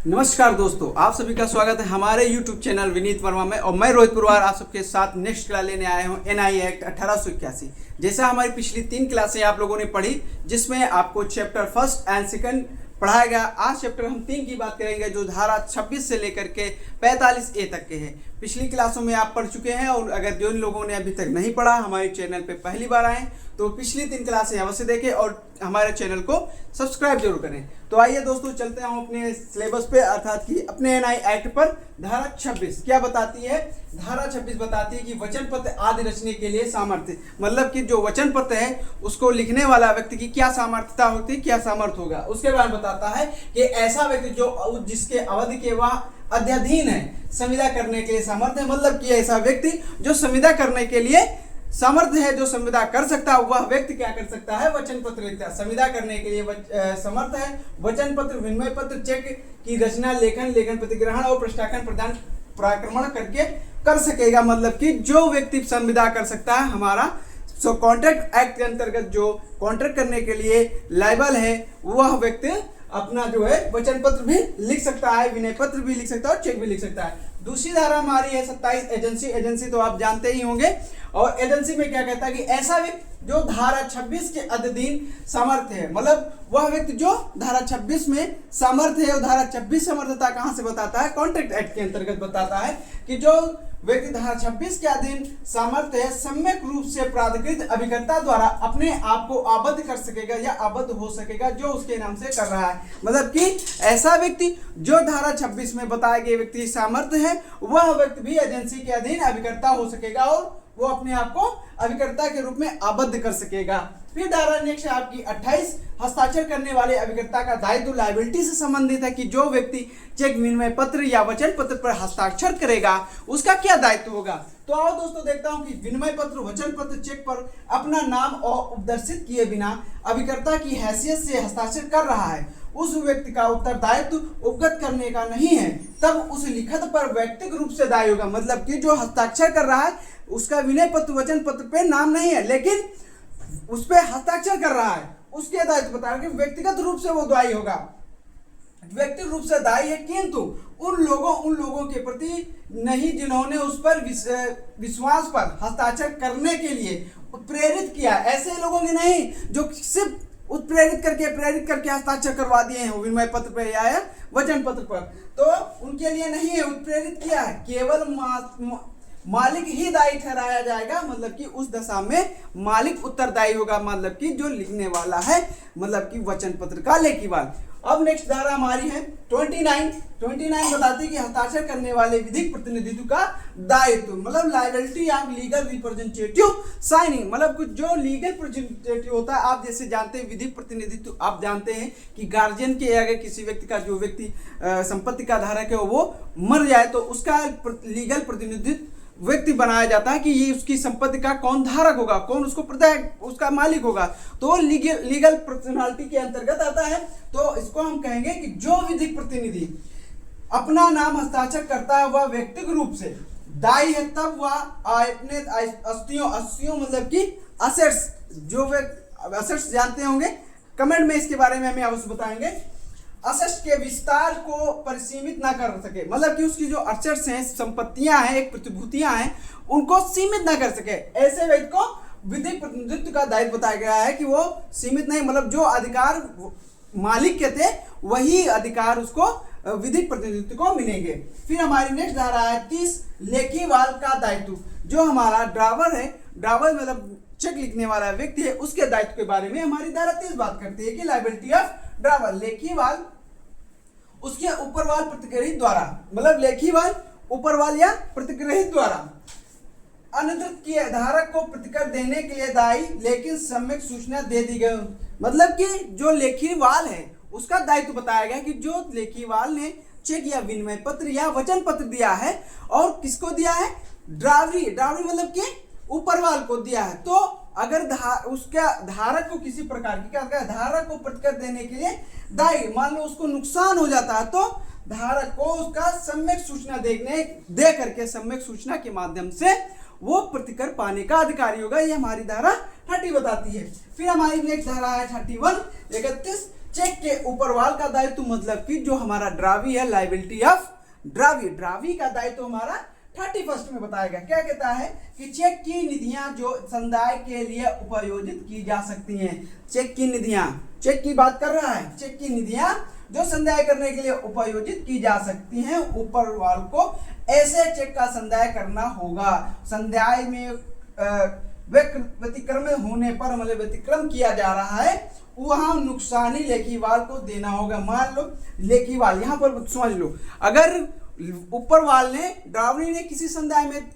नमस्कार दोस्तों, आप सभी का स्वागत है हमारे YouTube चैनल विनीत वर्मा में। और मैं रोहित पुरवार आप सबके साथ नेक्स्ट क्लास लेने आया हूं NI एक्ट 1881। जैसा हमारी पिछली 3 क्लासें आप लोगों ने पढ़ी, जिसमें आपको चैप्टर फर्स्ट एंड सेकंड पढ़ाया गया। आज चैप्टर हम 3 की बात करेंगे, जो धारा 26 से लेकर के 45A तक के हैं। पिछली क्लासों में आप पढ़ चुके हैं, और अगर जिन लोगों ने अभी तक नहीं पढ़ा, हमारे चैनल पे पहली बार आए, तो पिछली 3 क्लासें अवश्य देखें और हमारे चैनल को सब्सक्राइब जरूर करें। तो आइए दोस्तों, चलते हैं हम अपने सिलेबस पे, अर्थात कि अपने NI एक्ट पर। धारा 26 क्या बताती है? धारा 26 बताती है कि वचन पत्र आदि रचने के लिए सामर्थ्य, मतलब कि जो वचन पत्र है उसको लिखने वाला व्यक्ति की क्या सामर्थ्यता होती है, क्या सामर्थ्य होगा। उसके बाद बताता है कि ऐसा व्यक्ति जो जिसके अवधि के वह अध्याधीन है, संविदा करने के लिए सामर्थ्य है, मतलब कि ऐसा व्यक्ति जो संविदा करने के लिए सामर्थ्य है, जो संविदा कर सकता है, वह व्यक्ति क्या कर सकता है? वचन पत्र लिखता है। संविदा करने के लिए समर्थ है। वचन पत्र, विनिमय पत्र, चेक की रचना, लेखन प्रतिग्रहण और पृष्ठांकन प्रदान प्राक्रमण करके कर सकेगा। मतलब कि जो व्यक्ति संविदा कर सकता है, हमारा कॉन्ट्रैक्ट एक्ट के अंतर्गत जो कॉन्ट्रैक्ट करने के लिए लायबल है, वह व्यक्ति अपना जो है वचन पत्र भी लिख सकता है, विनय पत्र भी लिख सकता है और चेक भी लिख सकता है। दूसरी धारा हमारी है 27 एजेंसी तो आप जानते ही होंगे। और एजेंसी में क्या कहता है कि ऐसा व्यक्ति जो धारा 26 के अधीन सामर्थ्य है, मतलब वह व्यक्ति जो धारा 26 में सामर्थ्य है। और धारा 26 सामर्थ्यता कहां से बताता है? कॉन्ट्रैक्ट एक्ट के अंतर्गत बताता है कि जो व्यक्ति धारा 26 के अधीन सामर्थ्य है, सम्यक रूप से प्राधिकृत अभिकर्ता द्वारा अपने आप को आबद्ध कर सकेगा या आबद्ध हो सकेगा, जो उसके नाम से कर रहा है। मतलब कि ऐसा व्यक्ति जो धारा 26 में बताए गए व्यक्ति सामर्थ्य है, वह व्यक्ति भी एजेंसी के अधीन अभिकर्ता हो सकेगा और वो अपने आप को अभिकर्ता के रूप में आबद्ध कर सकेगा। फिर धारा नेक्स्ट आपकी 28 हस्ताक्षर करने वाले अभिकर्ता का दायित्व लायबिलिटी से संबंधित है, कि जो व्यक्ति चेक, विनिमय पत्र या वचन पत्र पर हस्ताक्षर करेगा, उसका क्या दायित्व होगा। तो आओ दोस्तों, देखता हूं कि विनिमय पत्र, वचन पत्र, चेक पर अपना नाम और उपदर्शित किए बिना अभिकर्ता की हैसियत से हस्ताक्षर कर रहा है, उस व्यक्ति का उत्तरदायित्व उपगत करने का नहीं है, तब उस लिखत पर व्यक्तिगत रूप से दायी होगा। मतलब कि जो हस्ताक्षर कर रहा है, उसका विनय पत्र, वचन पत्र पे नाम नहीं है, लेकिन उस पे हस्ताक्षर कर रहा है, उसके दायित्व बता रहे कि व्यक्तिगत रूप से वो दायी होगा। व्यक्तिगत रूप से दायी है, किंतु उन लोगों के प्रति नहीं जिन्होंने उस पर विश्वास पर हस्ताक्षर करने के लिए प्रेरित किया। ऐसे लोगों ने नहीं जो सिर्फ प्रेरित करके हस्ताक्षर करवा दिए हैं विनिमय पत्र पर या वचन पत्र पर, तो उनके लिए नहीं है उत्प्रेरित किया है। केवल मालिक ही दायी ठहराया जाएगा, मतलब कि उस दशा में मालिक उत्तरदायी होगा, मतलब कि जो लिखने वाला है, मतलब कि वचन पत्र का लेखीवाल। अब नेक्स्ट धारा हमारी है 29 बताती है कि हस्ताक्षर करने वाले विधिक प्रतिनिधित्व का दायित्व, मतलब liability of legal representative signing. मतलब कुछ जो लीगल रिप्रेजेंटेटिव होता है, आप जैसे जानते हैं विधिक प्रतिनिधित्व, आप जानते हैं कि गार्जियन के अगर किसी व्यक्ति का, जो व्यक्ति संपत्ति का धारक है, वो मर जाए तो उसका लीगल प्रतिनिधित्व व्यक्ति बनाया जाता है कि ये उसकी संपत्ति का कौन धारक होगा, कौन उसको उसका मालिक होगा, तो लीगल पर्सनालिटी के अंतर्गत आता है। तो इसको हम कहेंगे कि जो विधिक प्रतिनिधि अपना नाम हस्ताक्षर करता है, वह व्यक्तिगत रूप से दायी है, तब वह अपने अस्तियों मतलब कि असेट्स, जो असेट्स जानते होंगे, कमेंट में इसके बारे में हमें अवश्य बताएंगे, असेट्स के विस्तार को परिसीमित ना कर सके, मतलब कि उसकी जो असेट्स हैं, संपत्तियां हैं, एक प्रतिभूतियां हैं, उनको सीमित ना कर सके। ऐसे व्यक्ति को विधिक प्रतिनिधित्व का दायित्व बताया गया है कि वो सीमित नहीं, मतलब जो अधिकार मालिक के थे, वही अधिकार उसको विधिक प्रतिनिधित्व को मिलेंगे। फिर हमारी नेक्स्ट धारा है 30 लेखीवाल का दायित्व। जो हमारा ड्रावर है, ड्रावर मतलब चेक लिखने वाला व्यक्ति है, उसके दायित्व के बारे में हमारी धारा 30 बात करती है कि लायबिलिटी ऑफ ड्रावर, लेखीवाल उसके ऊपरवाल प्रतिग्रहित द्वारा, मतलब लेखीवाल ऊपरवाल या प्रतिग्रहित द्वारा अनधिकृत किए धारक को प्रतिकर देने के लिए दायी, लेकिन सम्यक सूचना दे दी गई। मतलब कि जो लेखीवाल है, उसका दायित्व बताया गया कि जो लेखीवाल ने चेक या विनिमय पत्र या वचन पत्र दिया है, और किसको दिया है? ड्रावरी मतलब कि ऊपरवाल को दिया है। तो अगर उसका धारक को किसी प्रकार की धारक को प्रतिकर देने के लिए दायी, मान लो उसको नुकसान हो जाता है, तो धारक को उसका सम्यक सूचना दे करके सम्यक सूचना के माध्यम से वो प्रतिकर पाने का अधिकारी होगा। ये हमारी धारा 30 बताती है। फिर हमारी नेक्स्ट धारा है 31 चेक के ऊपरवाल का दायित्व मतलब कि जो हमारा ड्रावी है, लायबिलिटी ऑफ ड्रावी, ड्रावी का दायित्व हमारा 31 में बताया गया। क्या कहता है कि चेक की निधियां जो समुदाय के लिए उपयोजित की जा सकती हैं। चेक की निधियां, चेक की बात कर रहा है, चेक की निधियां जो संदाय करने के लिए उपयोजित की जा सकती हैं। ऊपरवाल को ऐसे चेक का संदाय करना होगा। संदाय में व्यतिक्रम होने पर, मतलब व्यतिक्रम किया जा रहा है, वहां नुकसानी लेखीवाल को देना होगा। मान लो लेखीवाल, यहां पर समझ लो, अगर ऊपरवाल ने, ड्रावरी ने किसी संदाय में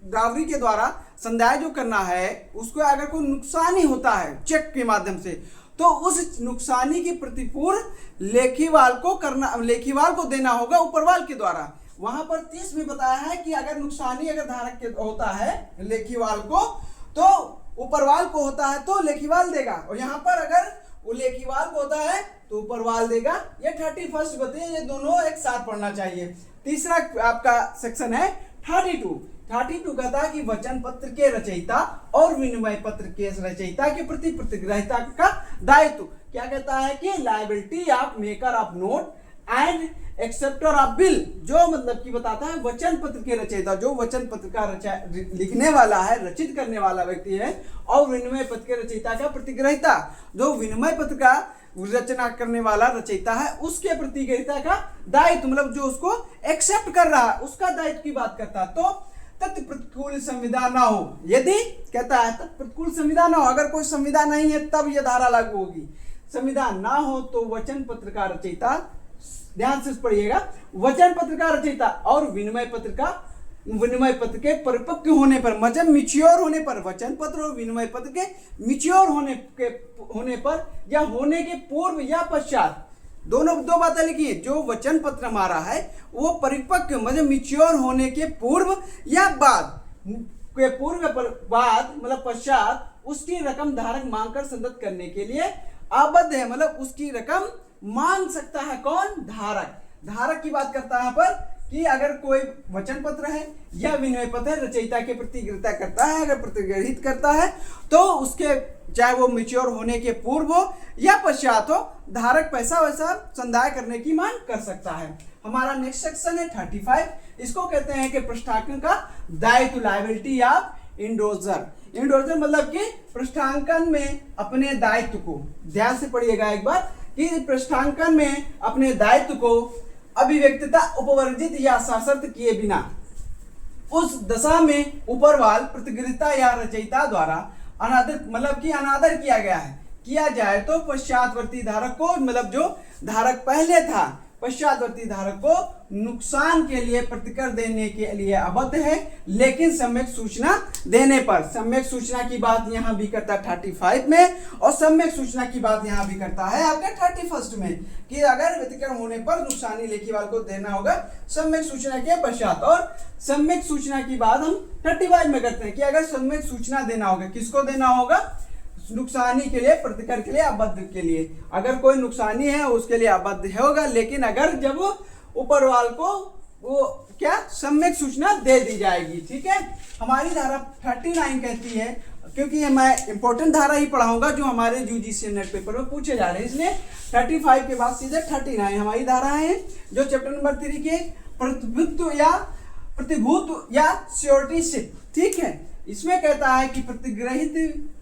ड्रावरी के द्वारा संदाय जो करना है उसको अगर कोई नुकसानी होता है चेक के माध्यम से, तो उस नुकसानी की प्रतिपूर्ति लेखीवाल को देना होगा ऊपरवाल के द्वारा। वहां पर 30 में बताया है कि अगर नुकसानी अगर धारक के होता है लेखीवाल को, तो ऊपरवाल को होता है तो लेखीवाल देगा, और यहाँ पर अगर वो लेखीवाल को होता है तो ऊपरवाल देगा। ये 31 बताइए, ये दोनों एक साथ पढ़ना चाहिए। तीसरा आपका सेक्शन है 32 कहता है कि वचन पत्र के रचयिता और विनिमय पत्र के रचयिता के प्रति प्रतिग्रहिता का दायित्व। क्या कहता है कि liability of maker of note and acceptor of bill, जो मतलब कि बताता है वचन पत्र के रचयिता, जो वचन पत्र का लिखने वाला है, रचित करने वाला व्यक्ति है, और विनिमय पत्र के रचयिता का प्रतिग्रहिता, जो विनिमय पत्र का रचना करने वाला रचयिता है, उसके प्रतिग्रहिता का दायित्व, मतलब जो उसको एक्सेप्ट कर रहा है उसका दायित्व की बात करता है। तो तथ्य प्रतिकूल संविदा ना हो, यदि कहता है तथ्य प्रतिकूल संविदा ना हो, अगर कोई संविदा नहीं है तब यह धारा लागू होगी। संविदा ना हो तो वचन पत्र का रचयिता, ध्यान से पढ़िएगा, वचन पत्र का रचयिता और विनिमय पत्र के परिपक्व होने पर, मतलब मिच्योर होने पर, वचन पत्र और विनिमय पत्र के मिच्योर होने पर या होने के पूर्व या पश्चात, दोनों दो बातें लिखी है। जो वचन पत्र हमारा है वो परिपक्व, मतलब मिच्योर होने के पूर्व या बाद, के पूर्व बाद मतलब पश्चात, उसकी रकम धारक मांगकर संदत करने के लिए आबद्ध है, मतलब उसकी रकम मांग सकता है कौन? धारक की बात करता है यहाँ पर कि अगर कोई वचन पत्र है या विनिमय पत्र है, रचयिता के प्रतिग्रहिता करता है, अगर प्रतिग्रहित करता है तो उसके चाहे वो मैच्योर होने के पूर्व हो या पश्चात हो, धारक पैसा वैसा संदाय करने की मांग कर सकता है। हमारा नेक्स्ट सेक्शन है 35, इसको कहते हैं कि पृष्ठांकन का दायित्व, लायबिलिटी ऑफ इंडोर्सर। इंडोर्सर मतलब कि पृष्ठांकन में अपने दायित्व को, ध्यान से पढ़िएगा एक बार, कि पृष्ठांकन में अपने दायित्व को अभिव्यक्तता उपवर्जित या सशर्त किए बिना उस दशा में ऊपरवाल प्रतिग्रहिता या रचयिता द्वारा अनादर, मतलब कि अनादर किया जाए तो पश्चातवर्ती धारक को, मतलब जो धारक पहले था, पश्चातवर्ती धारक को नुकसान के लिए प्रतिकर देने के लिए आबद्ध है, लेकिन सम्यक सूचना देने पर। सम्यक सूचना की बात यहाँ भी करता है 35 में, और सम्यक सूचना की बात यहाँ भी करता है आपके 31 में, कि अगर व्यतिक्रम होने पर नुकसानी लेखीवाल को देना होगा सम्यक सूचना के पश्चात। और सम्यक सूचना की बात हम 35 में करते हैं कि अगर सम्यक सूचना देना होगा, किसको देना होगा? नुकसानी के लिए, प्रतिकर के लिए, आबद्ध के लिए। अगर कोई नुकसानी है उसके लिए आबद्ध होगा, लेकिन अगर जब ऊपरवाल को वो क्या सम्यक सूचना दे दी जाएगी। ठीक है, हमारी धारा 39 कहती है, क्योंकि ये मैं इंपॉर्टेंट धारा ही पढ़ाऊंगा जो हमारे यूजीसी नेट पेपर में पूछे जा रहे हैं, इसलिए 35 के बाद सीधे 39 हमारी धाराएं हैं जो चैप्टर नंबर 3 के प्रतिभूत या श्योरिटीशिप। ठीक है, इसमें कहता है कि प्रतिग्रहित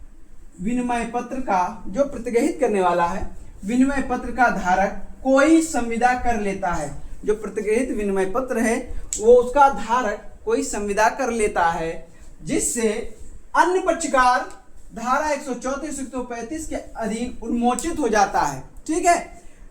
विनिमय पत्र का, जो प्रतिग्रहित करने वाला है विनिमय पत्र का धारक कोई संविदा कर लेता है। जो प्रतिग्रहित विनिमय पत्र है वो उसका धारक कोई संविदा कर लेता है, जिससे अन्य पक्षकार धारा 134 135 के अधीन उन्मोचित हो जाता है। ठीक है,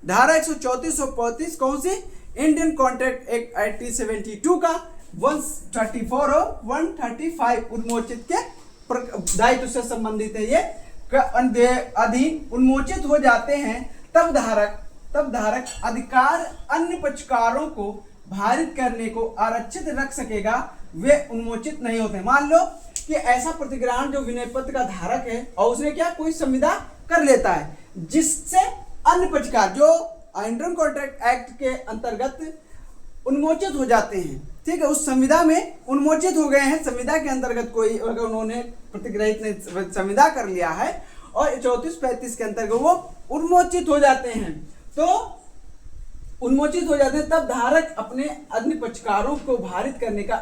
धारा 134 135 कौन सी? इंडियन कॉन्ट्रैक्ट एक्ट 1872 का 134 और 135 उन्मोचित के दायित्व से संबंधित है। ये अधीन उन्मोचित हो जाते हैं, तब धारक अधिकार अन्य पक्षकारों को भारित करने को आरक्षित रख सकेगा, वे उन्मोचित नहीं होते। मान लो कि ऐसा प्रतिग्रहण जो विनय पत्र का धारक है और उसने क्या कोई संविदा कर लेता है, जिससे अन्य पक्षकार जो इंडियन कॉन्ट्रैक्ट एक्ट के अंतर्गत उन्मोचित हो जाते हैं। ठीक है, उस संविदा में उन्मोचित हो गए हैं, संविदा के अंतर्गत कोई अगर उन्होंने प्रतिग्रहित ने संविदा कर लिया है और 34-35 के अंतर्गत वो उन्मोचित हो जाते हैं। तो उन्मोचित हो जाते हैं तब धारक अपने अन्य पक्षकारों को भारित करने का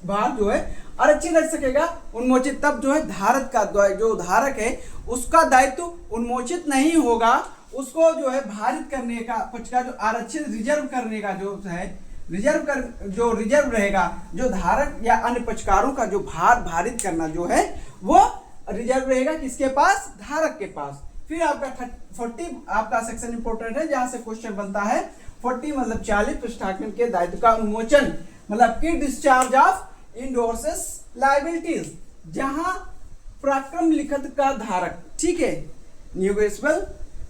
भार जो है आरक्षित रख सकेगा। उन्मोचित तब जो है धारक का जो धारक है उसका दायित्व उन्मोचित नहीं होगा, उसको जो है भारित करने का पक्षकार जो आरक्षित रिजर्व करने का जो है रिजर्व रहेगा, जो धारक या अन्य पक्षकारों का जो भार भारित करना जो है वो रिजर्व रहेगा किसके पास? धारक के पास। फिर आपका 40 आपका सेक्शन इंपोर्टेंट है जहां से क्वेश्चन बनता है 40 मतलब 40 पृष्ठांकन के दायित्व का उन्मोचन मतलब कि डिस्चार्ज ऑफ इंडोर्सेस लायबिलिटीज, जहां पराक्रम लिखित का धारक, ठीक है, न्यूगेसिबल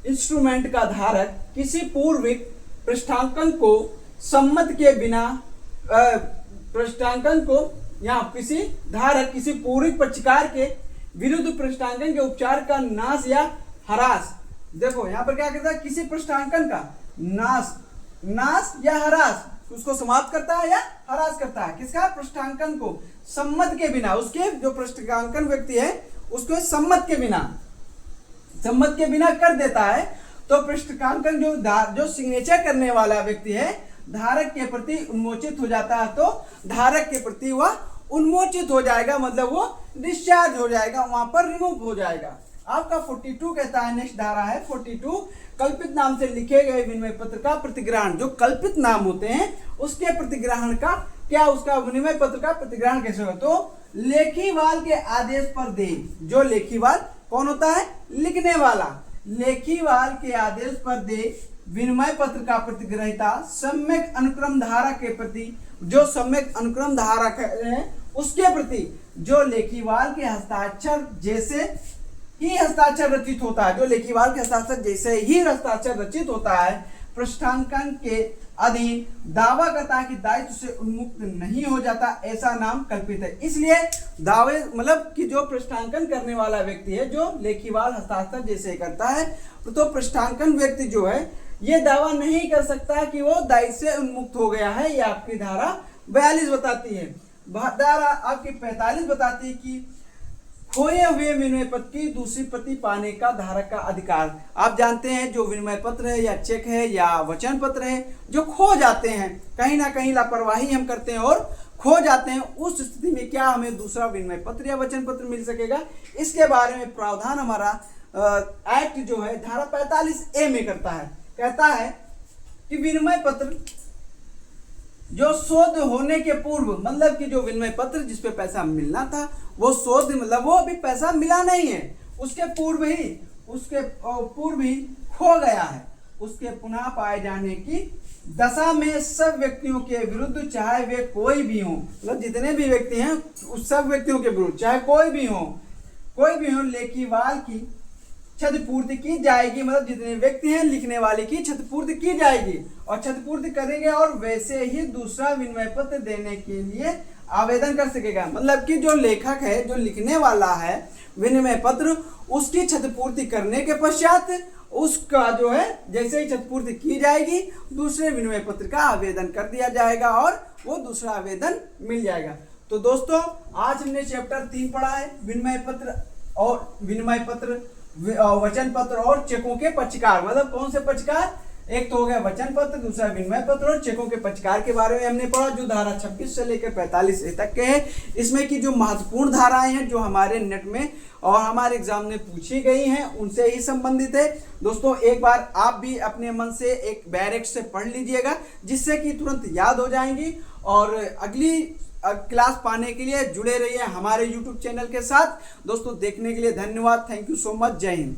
इंस्ट्रूमेंट का धारक किसी पूर्विक पृष्ठांकन को सम्मत के बिना पृष्ठांकन को या किसी धारक किसी पूर्विक पक्षकार के विरुद्ध पृष्ठांकन के उपचार का नाश या हरास, देखो यहाँ पर क्या कहता है, किसी पृष्ठांकन का नाश या हरास, उसको समाप्त करता है या हरास करता है, किसका? पृष्ठांकन को सम्मत के बिना, उसके जो पृष्ठांकन व्यक्ति है उसको सम्मत के बिना कर देता है। तो पृष्ठांकन जो सिग्नेचर करने वाला व्यक्ति है धारक के प्रति उन्मोचित हो जाता है, तो धारक के प्रति वह उन्मोचित हो जाएगा, मतलब वो डिस्चार्ज हो जाएगा, वहां पर रिमूव हो जाएगा। आपका 42 कहता है, नेक्स्ट धारा है 42, कल्पित नाम से लिखे गए विनिमय पत्र का प्रतिग्रहण, जो कल्पित नाम होते हैं उसके प्रतिग्रहण का क्या, उसका विनिमय पत्र का प्रतिग्रहण कैसे होगा? तो लेखीवाल के आदेश पर दे, जो लेखीवाल कौन होता है? लिखने वाला। लेखीवाल के आदेश पर दे विनिमय पत्र का प्रतिग्रहिता सम्यक अनुक्रम धारा के प्रति, जो सम्यक अनुक्रम धारा है उसके प्रति जो लेखीवाल के हस्ताक्षर जैसे ही हस्ताक्षर रचित होता है, जो लेखीवाल के हस्ताक्षर जैसे ही हस्ताक्षर रचित होता है, पृष्ठांकन के अधीन दावाकर्ता की दायित्व से उन्मुक्त नहीं हो जाता, ऐसा नाम कल्पित है। इसलिए दावे मतलब कि जो पृष्ठांकन करने वाला व्यक्ति है जो लेखीवाल हस्ताक्षर जैसे करता है, तो पृष्ठांकन व्यक्ति जो है ये दावा नहीं कर सकता कि वो दायित्व से उन्मुक्त हो गया है। ये आपकी धारा 42 बताती है। धारा आपकी 45 बताती है कि खोए हुए विनिमय पत्र की दूसरी प्रति पाने का धारक का अधिकार। आप जानते हैं जो विनिमय पत्र है या चेक है या वचन पत्र है जो खो जाते हैं, कहीं ना कहीं लापरवाही हम करते हैं और खो जाते हैं, उस स्थिति में क्या हमें दूसरा विनिमय पत्र या वचन पत्र मिल सकेगा? इसके बारे में प्रावधान हमारा एक्ट जो है धारा 45A में करता है। कहता है कि विनिमय पत्र जो शोध होने के पूर्व, मतलब कि जो विनिमय पत्र जिस पे पैसा मिलना था वो शोध मतलब वो अभी पैसा मिला नहीं है, उसके पूर्व ही खो गया है, उसके पुनः पाए जाने की दशा में सब व्यक्तियों के विरुद्ध चाहे वे कोई भी हो, मतलब जितने भी व्यक्ति हैं उस सब व्यक्तियों के विरुद्ध चाहे कोई भी हो लेखीवाल की क्षतिपूर्ति की जाएगी, मतलब जितने व्यक्ति हैं लिखने वाले की क्षतिपूर्ति की जाएगी और क्षतिपूर्ति करेंगे और वैसे ही दूसरा विनिमय पत्र देने के लिए आवेदन कर सकेगा। मतलब कि जो लेखक है जो लिखने वाला है विनिमय पत्र उसकी क्षतिपूर्ति करने के पश्चात उसका जो है जैसे ही क्षतिपूर्ति की जाएगी दूसरे विनिमय पत्र का आवेदन कर दिया जाएगा और वो दूसरा आवेदन मिल जाएगा। तो दोस्तों आज हमने चैप्टर 3 पढ़ा है, विनिमय पत्र वचन पत्र और चेकों के पक्षकार। मतलब कौन से पक्षकार? एक तो हो गया वचन पत्र, दूसरा विनिमय पत्र और चेकों के पक्षकार के बारे में हमने पढ़ा, जो धारा 26 से लेकर 45 तक के हैं। इसमें की जो महत्वपूर्ण धाराएं हैं जो हमारे नेट में और हमारे एग्जाम में पूछी गई हैं उनसे ही संबंधित है। दोस्तों एक बार आप भी अपने मन से एक बैरेक्ट से पढ़ लीजिएगा जिससे कि तुरंत याद हो जाएंगी, और अगली क्लास पाने के लिए जुड़े रहिए हमारे YouTube चैनल के साथ। दोस्तों देखने के लिए धन्यवाद। Thank you so much. जय हिंद।